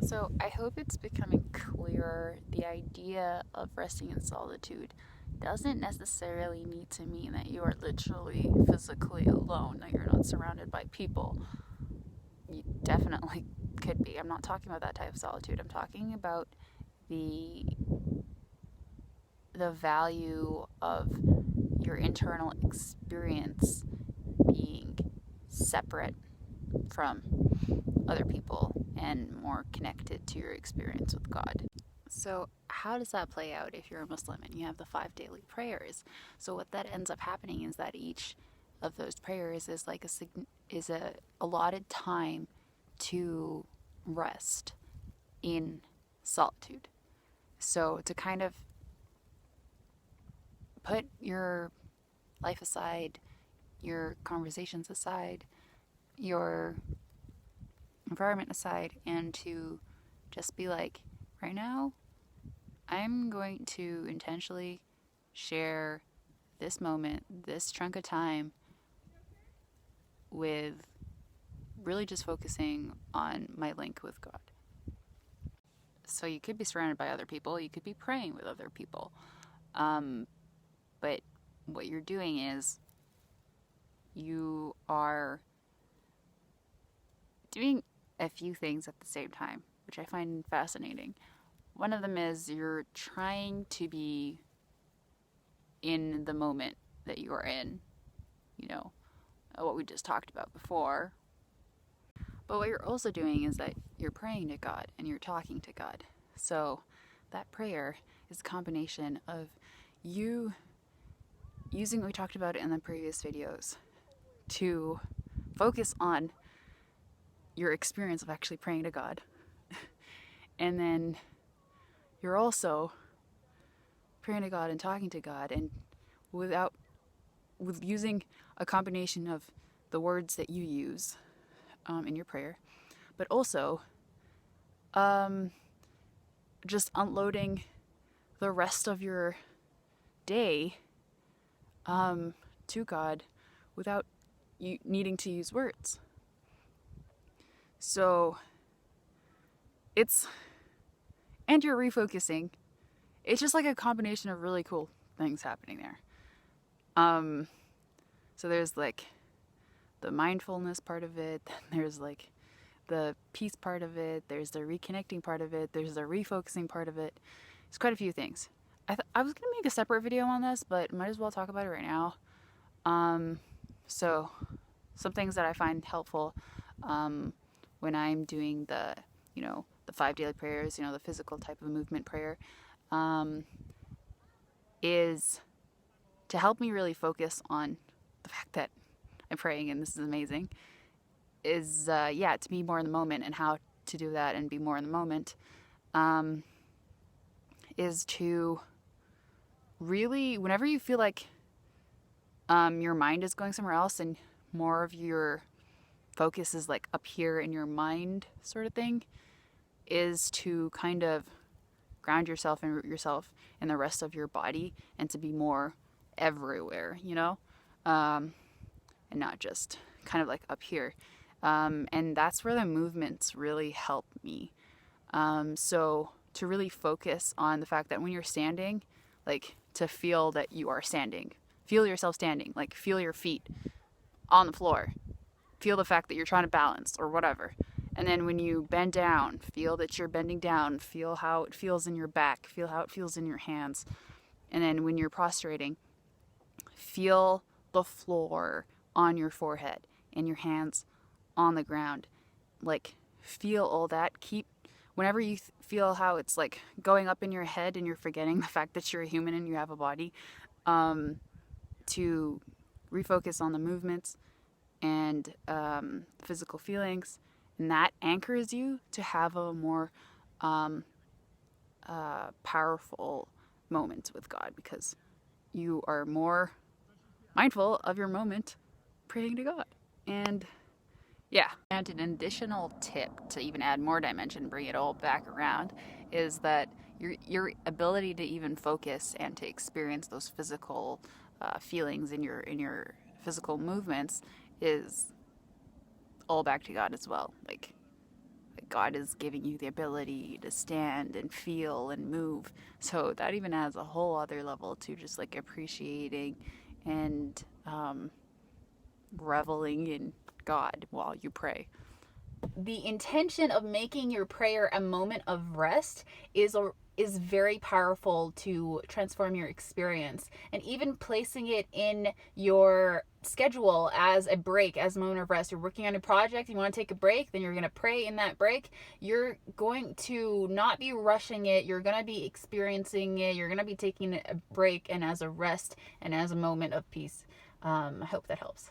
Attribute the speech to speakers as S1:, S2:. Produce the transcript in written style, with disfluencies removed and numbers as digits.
S1: So I hope it's becoming clearer. The idea of resting in solitude doesn't necessarily need to mean that you are literally physically alone, that you're not surrounded by people. You definitely could be. I'm not talking about that type of solitude. I'm talking about the the value of your internal experience being separate from other people and more connected to your experience with God. So, how does that play out if you're a Muslim and you have the 5 daily prayers? So, what that ends up happening is that each of those prayers is like a allotted time to rest in solitude. So, to kind of put your life aside, your conversations aside, your environment aside, and to just be like, right now, I'm going to intentionally share this moment, this chunk of time, with really just focusing on my link with God. So you could be surrounded by other people, you could be praying with other people. But what you're doing is you are doing a few things at the same time, which I find fascinating. One of them is you're trying to be in the moment that you are in, what we just talked about before. But what you're also doing is that you're praying to God and you're talking to God. So that prayer is a combination of you using what we talked about in the previous videos to focus on your experience of actually praying to God. And then you're also praying to God and talking to God, and with using a combination of the words that you use in your prayer, but also just unloading the rest of your day to God without you needing to use words. So and you're refocusing. It's just like a combination of really cool things happening there. So there's like the mindfulness part of it, then there's like the peace part of it, there's the reconnecting part of it, there's the refocusing part of it. It's quite a few things. I was going to make a separate video on this, but might as well talk about it right now. So some things that I find helpful when I'm doing the 5 daily prayers, the physical type of movement prayer, is to help me really focus on the fact that I'm praying and this is amazing, is to be more in the moment. And how to do that and be more in the moment is to really, whenever you feel like your mind is going somewhere else and more of your focus is like up here in your mind sort of thing, is to kind of ground yourself and root yourself in the rest of your body and to be more everywhere, and not just kind of like up here. And that's where the movements really help me. So to really focus on the fact that when you're standing, like to feel that you are standing, feel yourself standing, like feel your feet on the floor, feel the fact that you're trying to balance or whatever. And then when you bend down, feel that you're bending down, feel how it feels in your back, feel how it feels in your hands. And then when you're prostrating, feel the floor on your forehead and your hands on the ground. Like, feel all that. Whenever you feel how it's like going up in your head and you're forgetting the fact that you're a human and you have a body, to refocus on the movements and physical feelings. And that anchors you to have a more powerful moment with God, because you are more mindful of your moment praying to God. And and an additional tip to even add more dimension, bring it all back around, is that your ability to even focus and to experience those physical feelings in your physical movements is all back to God as well. Like God is giving you the ability to stand and feel and move. So that even adds a whole other level to just like appreciating and reveling in God while you pray. The intention of making your prayer a moment of rest is very powerful to transform your experience, and even placing it in your schedule as a break, as a moment of rest. You're working on a project, you want to take a break, then you're going to pray in that break. You're going to not be rushing it, you're going to be experiencing it, you're going to be taking a break and as a rest and as a moment of peace. I hope that helps.